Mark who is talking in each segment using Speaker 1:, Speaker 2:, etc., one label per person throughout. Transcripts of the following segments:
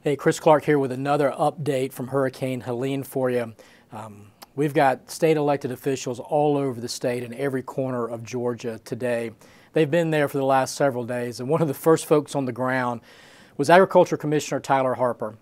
Speaker 1: Hey, Chris Clark here with another update from Hurricane Helene for you. We've got state elected officials all over the state in every corner of Georgia today. They've been there for the last several days, and one of the first folks on the ground was Agriculture Commissioner Tyler Harper.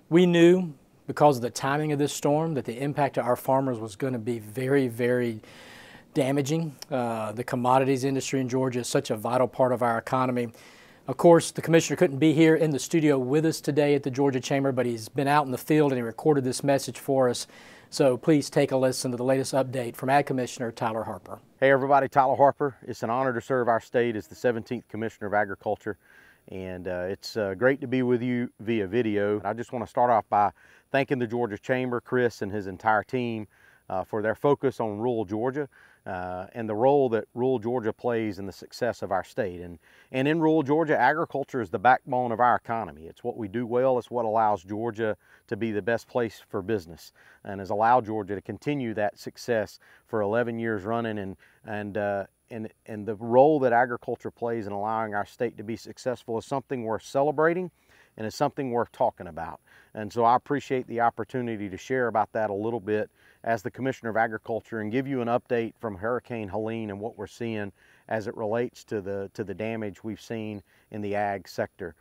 Speaker 1: We knew, because of the timing of this storm, that the impact to our farmers was going to be very, very damaging. The commodities industry in Georgia is such a vital part of our economy. Of course, the commissioner couldn't be here in the studio with us today at the Georgia Chamber, but he's been out in the field and he recorded this message for us. So please take a listen to the latest update from Ag Commissioner Tyler Harper.
Speaker 2: Hey everybody, Tyler Harper. It's an honor to serve our state as the 17th Commissioner of Agriculture, and it's great to be with you via video. I just want to start off by thanking the Georgia Chamber, Chris and his entire team for their focus on rural Georgia and the role that rural Georgia plays in the success of our state. And in rural Georgia, agriculture is the backbone of our economy. It's what we do well. It's what allows Georgia to be the best place for business and has allowed Georgia to continue that success for 11 years running. And the role that agriculture plays in allowing our state to be successful is something worth celebrating, and it's something worth talking about. And so I appreciate the opportunity to share about that a little bit as the Commissioner of Agriculture and give you an update from Hurricane Helene and what we're seeing as it relates to the damage we've seen in the ag sector.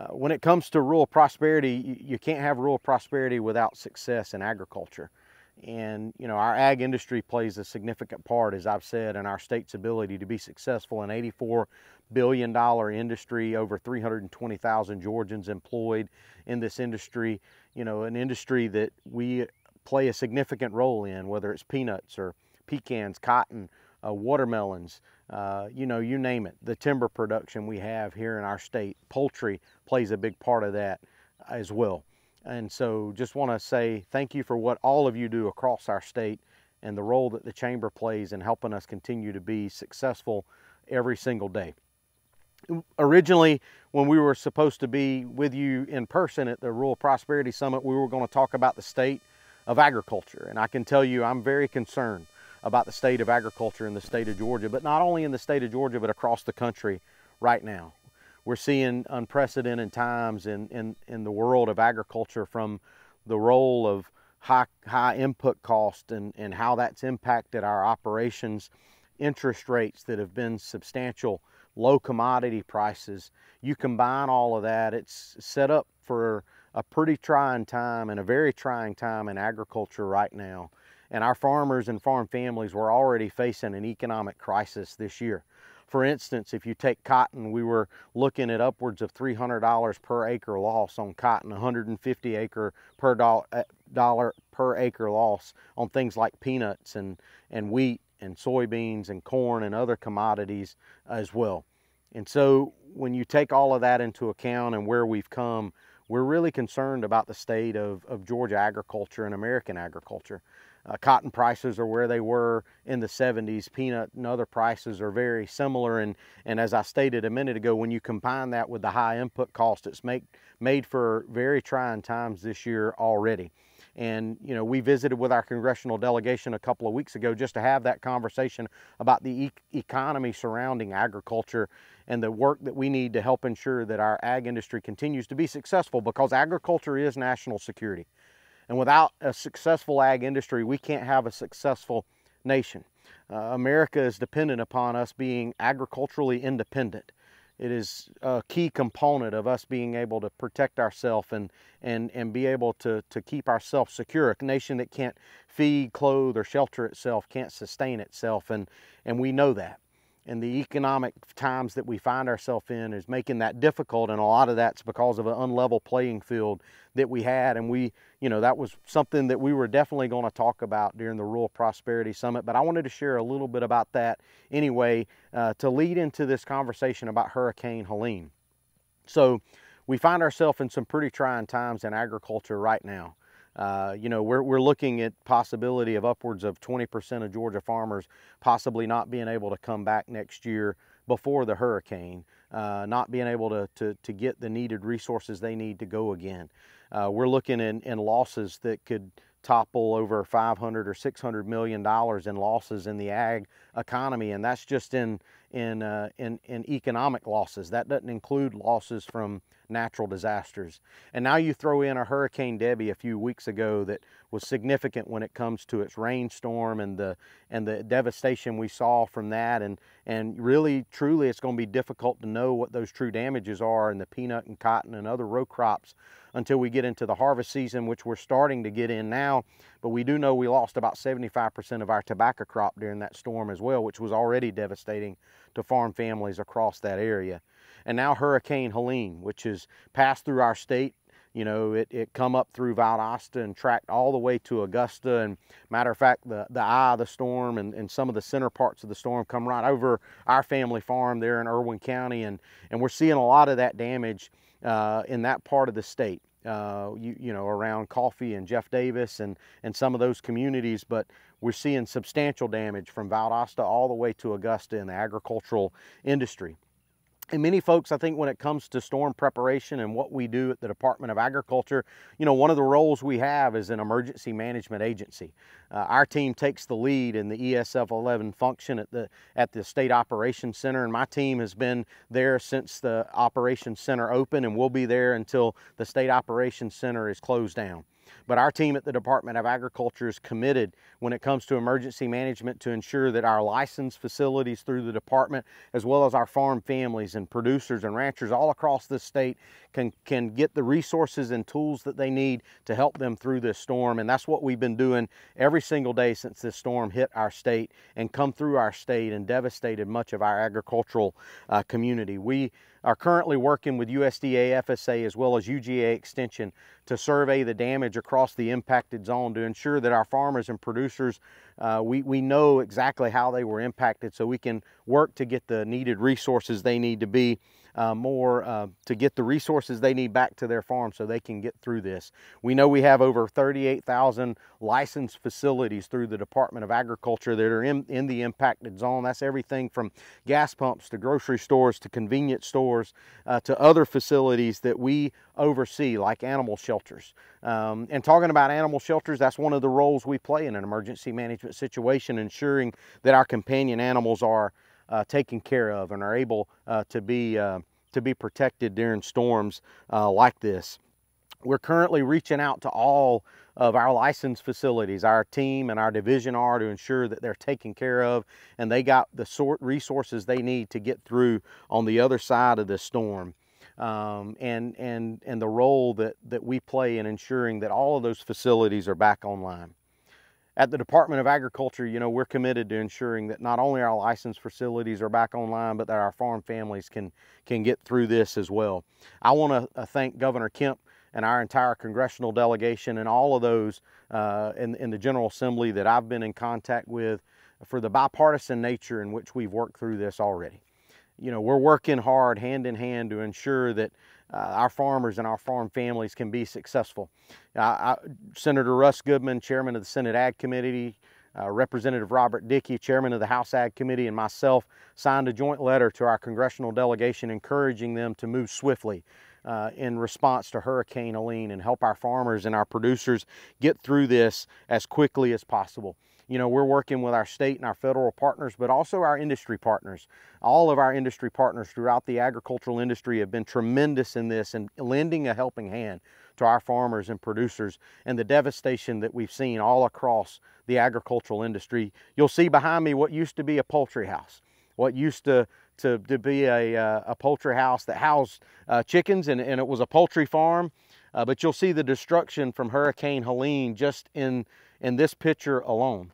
Speaker 2: When it comes to rural prosperity, you can't have rural prosperity without success in agriculture. And you know, our ag industry plays a significant part, as I've said, in our state's ability to be successful. An $84 billion industry, over 320,000 Georgians employed in this industry. You know, an industry that we play a significant role in, whether it's peanuts or pecans, cotton, watermelons, you know, you name it. The timber production we have here in our state, poultry plays a big part of that as well. And so just want to say thank you for what all of you do across our state and the role that the Chamber plays in helping us continue to be successful every single day. Originally, when we were supposed to be with you in person at the Rural Prosperity Summit, we were going to talk about the state of agriculture. And I can tell you I'm very concerned about the state of agriculture in the state of Georgia, but not only in the state of Georgia, but across the country right now. We're seeing unprecedented times in the world of agriculture, from the role of high input cost and how that's impacted our operations, interest rates that have been substantial, low commodity prices. You combine all of that, it's set up for a pretty trying time and a very trying time in agriculture right now. And our farmers and farm families were already facing an economic crisis this year. For instance, if you take cotton, we were looking at upwards of $300 per acre loss on cotton, $150 per acre loss on things like peanuts and wheat and soybeans and corn and other commodities as well. And so when you take all of that into account and where we've come, we're really concerned about the state of Georgia agriculture and American agriculture. Cotton prices are where they were in the 70s. Peanut and other prices are very similar. And as I stated a minute ago, when you combine that with the high input cost, it's made for very trying times this year already. And, you know, we visited with our congressional delegation a couple of weeks ago just to have that conversation about the economy surrounding agriculture and the work that we need to help ensure that our ag industry continues to be successful, because agriculture is national security. And without a successful ag industry, we can't have a successful nation. America is dependent upon us being agriculturally independent. It is a key component of us being able to protect ourselves and be able to keep ourselves secure. A nation that can't feed, clothe, or shelter itself can't sustain itself, and we know that. And the economic times that we find ourselves in is making that difficult, and a lot of that's because of an unlevel playing field that we had. And that was something that we were definitely going to talk about during the Rural Prosperity Summit, but I wanted to share a little bit about that anyway to lead into this conversation about Hurricane Helene. So we find ourselves in some pretty trying times in agriculture right now. We're looking at possibility of upwards of 20% of Georgia farmers possibly not being able to come back next year before the hurricane, not being able to get the needed resources they need to go again. We're looking in losses that could topple over $500 or $600 million in losses in the ag economy, and that's just in economic losses. That doesn't include losses from natural disasters. And now you throw in a Hurricane Debbie a few weeks ago that was significant when it comes to its rainstorm and the devastation we saw from that, and really truly it's going to be difficult to know what those true damages are in the peanut and cotton and other row crops until we get into the harvest season, which we're starting to get in now. But we do know we lost about 75% of our tobacco crop during that storm as well, which was already devastating to farm families across that area. And now Hurricane Helene, which has passed through our state. You know, it come up through Valdosta and tracked all the way to Augusta. And matter of fact, the eye of the storm and some of the center parts of the storm come right over our family farm there in Irwin County. And we're seeing a lot of that damage in that part of the state. You know, around Coffee and Jeff Davis and some of those communities, but we're seeing substantial damage from Valdosta all the way to Augusta in the agricultural industry. And many folks, I think, when it comes to storm preparation and what we do at the Department of Agriculture, you know, one of the roles we have is an emergency management agency. Our team takes the lead in the ESF 11 function at the State Operations Center, and my team has been there since the Operations Center opened, and will be there until the State Operations Center is closed down. But our team at the Department of Agriculture is committed when it comes to emergency management to ensure that our licensed facilities through the department, as well as our farm families and producers and ranchers all across this state, can get the resources and tools that they need to help them through this storm. And that's what we've been doing every single day since this storm hit our state and come through our state and devastated much of our agricultural community. We are currently working with USDA FSA as well as UGA Extension to survey the damage across the impacted zone to ensure that our farmers and producers, we know exactly how they were impacted, so we can work to get the needed resources they need to be to get the resources they need back to their farm so they can get through this. We know we have over 38,000 licensed facilities through the Department of Agriculture that are in the impacted zone. That's everything from gas pumps to grocery stores to convenience stores to other facilities that we oversee, like animal shelters. And talking about animal shelters, that's one of the roles we play in an emergency management situation, ensuring that our companion animals are taken care of and are able to be protected during storms like this. We're currently reaching out to all of our licensed facilities, our team and our division are, to ensure that they're taken care of and they got the resources they need to get through on the other side of this storm. And the role that we play in ensuring that all of those facilities are back online. At the Department of Agriculture, you know, we're committed to ensuring that not only our licensed facilities are back online, but that our farm families can get through this as well. I want to thank Governor Kemp and our entire congressional delegation and all of those in the General Assembly that I've been in contact with for the bipartisan nature in which we've worked through this already. You know, we're working hard hand in hand to ensure that our farmers and our farm families can be successful. Senator Russ Goodman, Chairman of the Senate Ag Committee, Representative Robert Dickey, Chairman of the House Ag Committee, and myself signed a joint letter to our congressional delegation encouraging them to move swiftly in response to Hurricane Helene and help our farmers and our producers get through this as quickly as possible. You know, we're working with our state and our federal partners, but also our industry partners. All of our industry partners throughout the agricultural industry have been tremendous in this and lending a helping hand to our farmers and producers and the devastation that we've seen all across the agricultural industry. You'll see behind me what used to be a poultry house, what used to be a poultry house that housed chickens, and it was a poultry farm. But you'll see the destruction from Hurricane Helene just in this picture alone.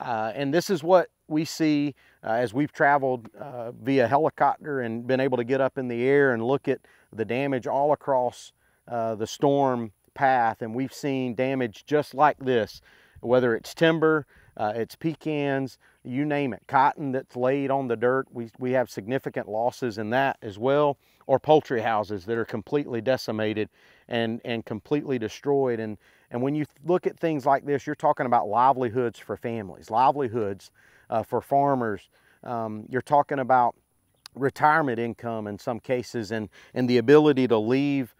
Speaker 2: And this is what we see as we've traveled via helicopter and been able to get up in the air and look at the damage all across the storm path. And we've seen damage just like this, whether it's timber, it's pecans, you name it, cotton that's laid on the dirt. We have significant losses in that as well, or poultry houses that are completely decimated and completely destroyed. And when you look at things like this, you're talking about livelihoods for families, livelihoods for farmers. You're talking about retirement income in some cases, and the ability to leave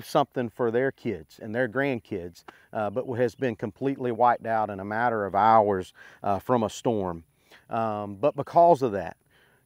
Speaker 2: something for their kids and their grandkids, but has been completely wiped out in a matter of hours from a storm. But because of that,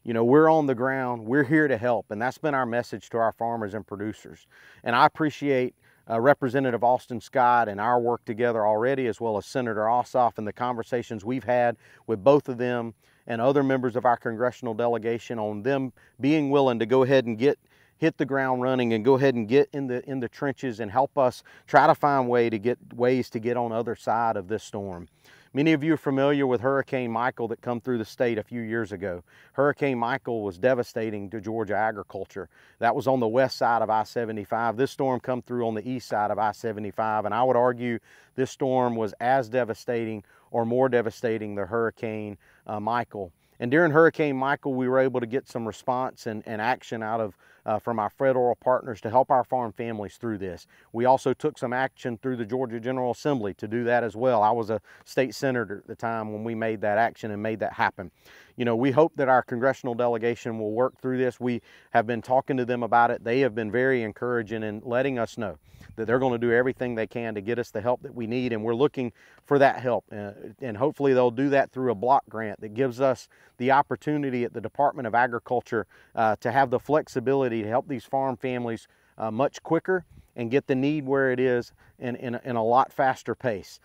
Speaker 2: you know, we're on the ground, we're here to help, and that's been our message to our farmers and producers. And I appreciate Representative Austin Scott and our work together already, as well as Senator Ossoff, and the conversations we've had with both of them and other members of our congressional delegation on them being willing to go ahead and hit the ground running and go ahead and get in the trenches and help us try to find ways to get on the other side of this storm. Many of you are familiar with Hurricane Michael that come through the state a few years ago. Hurricane Michael was devastating to Georgia agriculture. That was on the west side of I-75. This storm come through on the east side of I-75, and I would argue this storm was as devastating or more devastating than Hurricane Michael. And during Hurricane Michael, we were able to get some response and action out of from our federal partners to help our farm families through this. We also took some action through the Georgia General Assembly to do that as well. I was a state senator at the time when we made that action and made that happen. You know, we hope that our congressional delegation will work through this. We have been talking to them about it. They have been very encouraging in letting us know that they're going to do everything they can to get us the help that we need, and we're looking for that help. And hopefully they'll do that through a block grant that gives us the opportunity at the Department of Agriculture to have the flexibility to help these farm families much quicker and get the need where it is in a lot faster pace.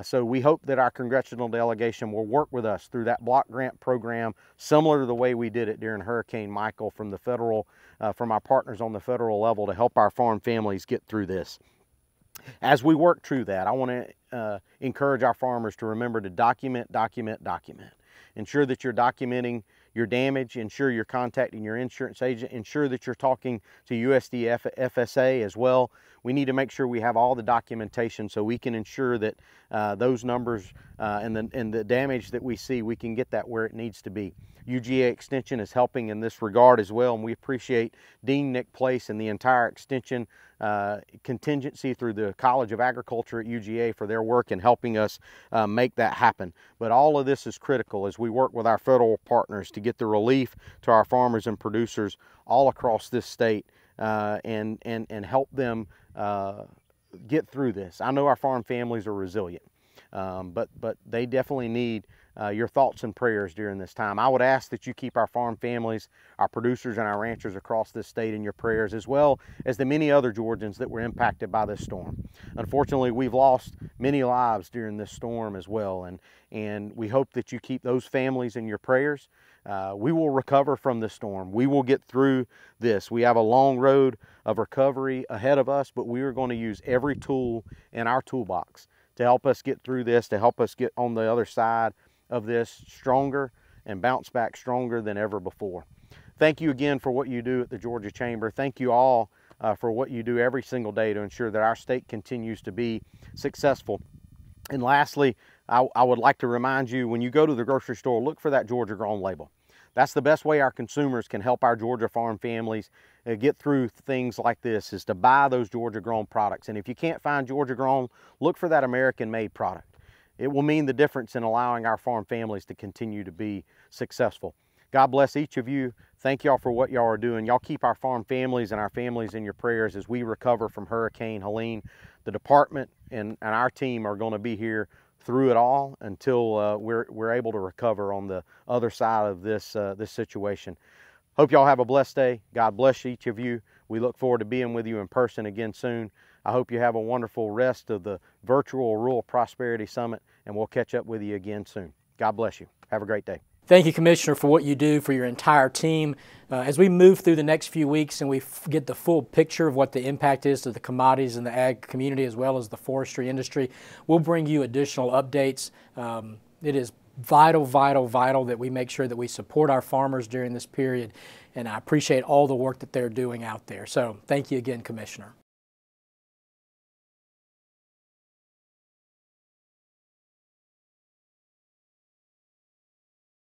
Speaker 2: So we hope that our congressional delegation will work with us through that block grant program, similar to the way we did it during Hurricane Michael from the federal, from our partners on the federal level, to help our farm families get through this. As we work through that, I want to encourage our farmers to remember to document. Ensure that you're documenting your damage, ensure you're contacting your insurance agent, ensure that you're talking to USDA FSA as well. We need to make sure we have all the documentation so we can ensure that those numbers and the damage that we see, we can get that where it needs to be. UGA Extension is helping in this regard as well, and we appreciate Dean Nick Place and the entire Extension contingency through the College of Agriculture at UGA for their work in helping us make that happen. But all of this is critical as we work with our federal partners to get the relief to our farmers and producers all across this state and help them get through this. I know our farm families are resilient, but they definitely need your thoughts and prayers during this time. I would ask that you keep our farm families, our producers and our ranchers across this state in your prayers, as well as the many other Georgians that were impacted by this storm. Unfortunately, we've lost many lives during this storm as well, and we hope that you keep those families in your prayers. We will recover from this storm. We will get through this. We have a long road of recovery ahead of us, but we are going to use every tool in our toolbox to help us get through this, to help us get on the other side of this stronger and bounce back stronger than ever before. Thank you again for what you do at the Georgia Chamber. Thank you all for what you do every single day to ensure that our state continues to be successful. And lastly, I would like to remind you, when you go to the grocery store, look for that Georgia Grown label. That's the best way our consumers can help our Georgia farm families get through things like this, is to buy those Georgia Grown products. And if you can't find Georgia Grown, look for that American made product. It will mean the difference in allowing our farm families to continue to be successful. God bless each of you. Thank y'all for what y'all are doing. Y'all keep our farm families and our families in your prayers as we recover from Hurricane Helene. The department and our team are going to be here through it all until we're able to recover on the other side of this situation. Hope y'all have a blessed day. God bless each of you. We look forward to being with you in person again soon. I hope you have a wonderful rest of the virtual Rural Prosperity Summit, and we'll catch up with you again soon. God bless you. Have a great day.
Speaker 1: Thank you, Commissioner, for what you do for your entire team. As we move through the next few weeks and we get the full picture of what the impact is to the commodities and the ag community as well as the forestry industry, we'll bring you additional updates. It is vital that we make sure that we support our farmers during this period, and I appreciate all the work that they're doing out there. So thank you again, Commissioner.